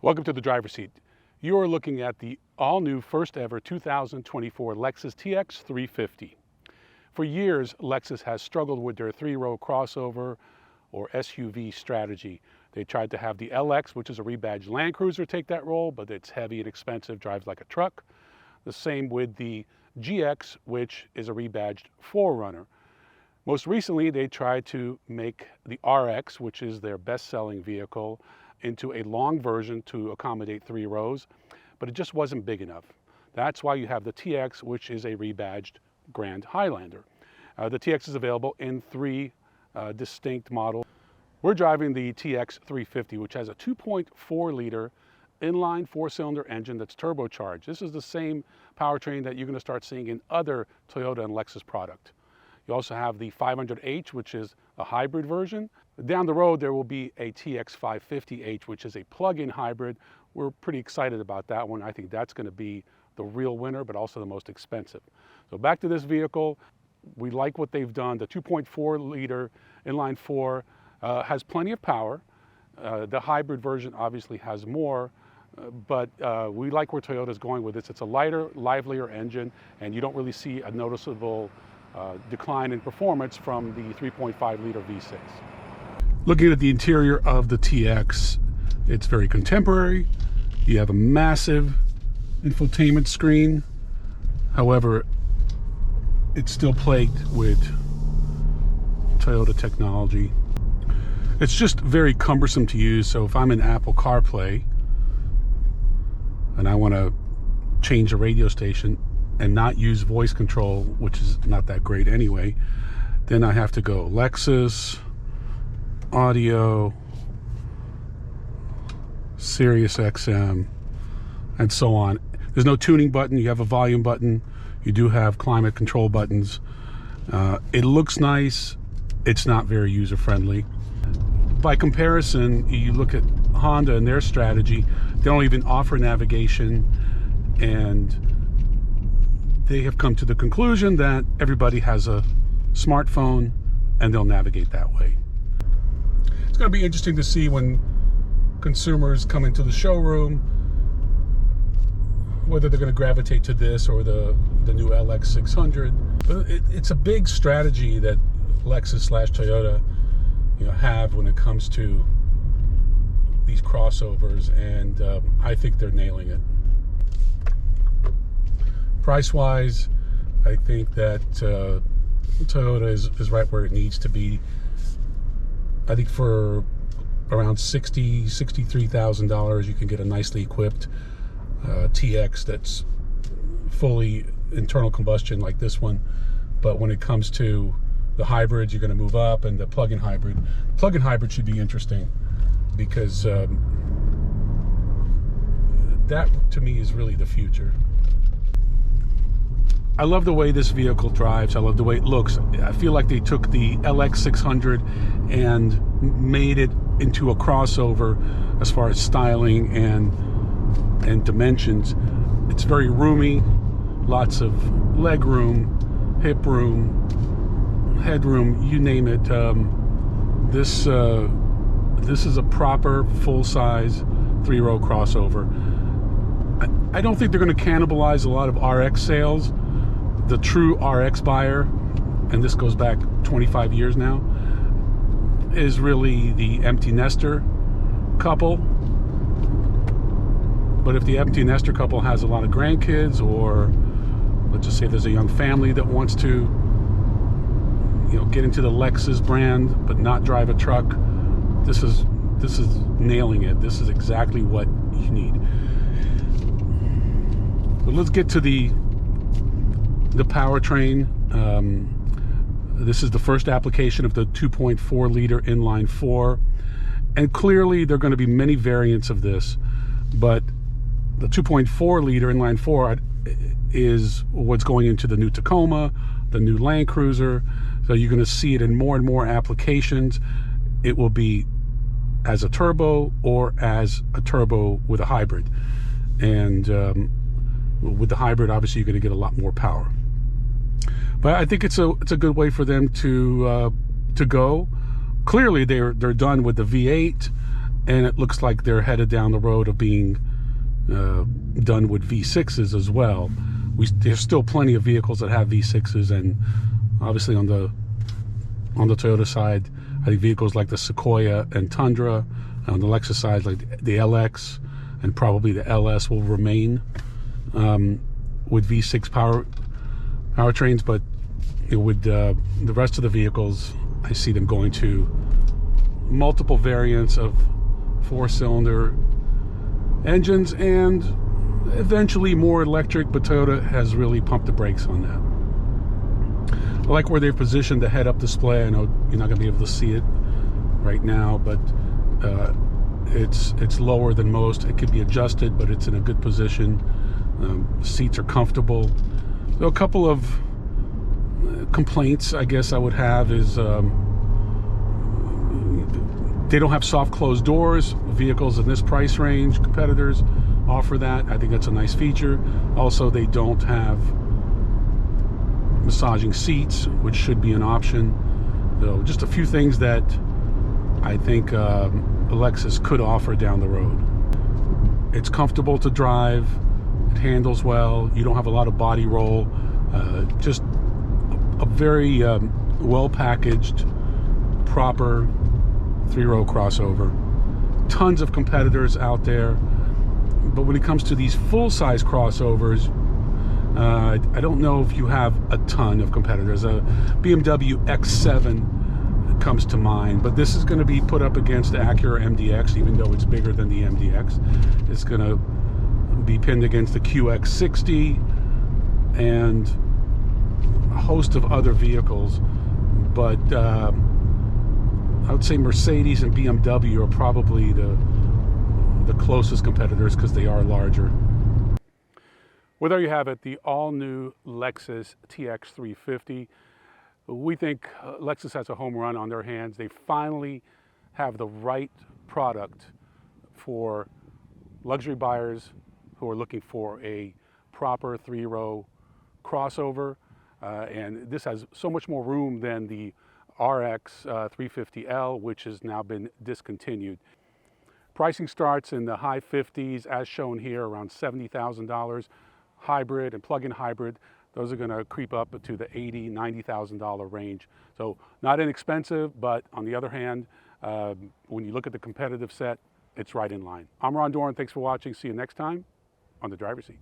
Welcome to the driver's seat. You are looking at the all-new first ever 2024 Lexus TX350. For years, Lexus has struggled with their three-row crossover or SUV strategy. They tried to have the LX, which is a rebadged Land Cruiser, take that role, but it's heavy and expensive, drives like a truck. The same with the GX, which is a rebadged 4Runner. Most recently, they tried to make the RX, which is their best-selling vehicle, into a long version to accommodate three rows, but it just wasn't big enough. That's why you have the TX, which is a rebadged Grand Highlander. The TX is available in three distinct models. We're driving the TX350, which has a 2.4-liter inline four-cylinder engine that's turbocharged. This is the same powertrain that you're going to start seeing in other Toyota and Lexus product. You also have the 500H, which is a hybrid version. Down the road, there will be a TX550H, which is a plug-in hybrid. We're pretty excited about that one. I think that's going to be the real winner, but also the most expensive. So back to this vehicle. We like what they've done. The 2.4-liter inline four has plenty of power. The hybrid version obviously has more, but we like where Toyota's going with this. It's a lighter, livelier engine, and you don't really see a noticeable decline in performance from the 3.5-liter V6. Looking at the interior of the TX, it's very contemporary. You have a massive infotainment screen. However, it's still plagued with Toyota technology. It's just very cumbersome to use. So if I'm in Apple CarPlay and I want to change a radio station and not use voice control, which is not that great anyway, then I have to go Lexus, audio, Sirius XM, and so on. There's no tuning button. You have a volume button. You do have climate control buttons. It looks nice. It's not very user-friendly. By comparison, you look at Honda and their strategy. They don't even offer navigation, and they have come to the conclusion that everybody has a smartphone and they'll navigate that way. It's going to be interesting to see when consumers come into the showroom whether they're going to gravitate to this or the new LX 600. But it's a big strategy that Lexus/Toyota have when it comes to these crossovers, and I think they're nailing it. Price-wise, I think that Toyota is right where it needs to be. I think for around $63,000, you can get a nicely equipped TX that's fully internal combustion like this one. But when it comes to the hybrids, you're going to move up, and the plug-in hybrid. Plug-in hybrid should be interesting because that, to me, is really the future. I love the way this vehicle drives. I love the way it looks. I feel like they took the LX 600 and made it into a crossover as far as styling and dimensions. It's very roomy, lots of leg room, hip room, headroom, you name it. This is a proper full-size three-row crossover. I don't think they're going to cannibalize a lot of RX sales. The true RX buyer, and this goes back 25 years now, is really the empty nester couple. But if the empty nester couple has a lot of grandkids, or let's just say there's a young family that wants to get into the Lexus brand but not drive a truck, this is nailing it. This is exactly what you need. But let's get to the powertrain. This is the first application of the 2.4-liter inline four, and clearly there are going to be many variants of this, but the 2.4-liter inline four is what's going into the new Tacoma, the new Land Cruiser. So you're going to see it in more and more applications. It will be as a turbo or as a turbo with a hybrid, and with the hybrid, obviously, you're going to get a lot more power. But I think it's a good way for them to go. Clearly, they're done with the V8 and it looks like they're headed down the road of being done with V6s as well. There's still plenty of vehicles that have V6s, and obviously on the Toyota side, I think vehicles like the Sequoia and Tundra. On the Lexus side, like the LX and probably the LS will remain with V6 powertrains, but with the rest of the vehicles, I see them going to multiple variants of 4-cylinder engines and eventually more electric, but Toyota has really pumped the brakes on that. I like where they've positioned the head-up display. I know you're not going to be able to see it right now, but it's lower than most. It could be adjusted, but it's in a good position. Seats are comfortable. So a couple of complaints I guess I would have is they don't have soft closed doors. Vehicles in this price range, competitors offer that. I think that's a nice feature. Also, they don't have massaging seats, which should be an option. So just a few things that I think Lexus could offer down the road. It's comfortable to drive. It handles well. You don't have a lot of body roll. Just a very well-packaged, proper 3-row crossover. Tons of competitors out there, but when it comes to these full-size crossovers, I don't know if you have a ton of competitors. A BMW X7 comes to mind, but this is going to be put up against the Acura MDX, even though it's bigger than the MDX. It's going to be pinned against the QX60 and a host of other vehicles, but I would say Mercedes and BMW are probably the closest competitors because they are larger. Well, there you have it, the all-new Lexus TX350. We think Lexus has a home run on their hands. They finally have the right product for luxury buyers who are looking for a proper 3-row crossover. And this has so much more room than the RX 350L, which has now been discontinued. Pricing starts in the high 50s, as shown here, around $70,000. Hybrid and plug-in hybrid, those are going to creep up to the $80,000, $90,000 range. So not inexpensive, but on the other hand, when you look at the competitive set, it's right in line. I'm Ron Doran. Thanks for watching. See you next time on The Driver's Seat.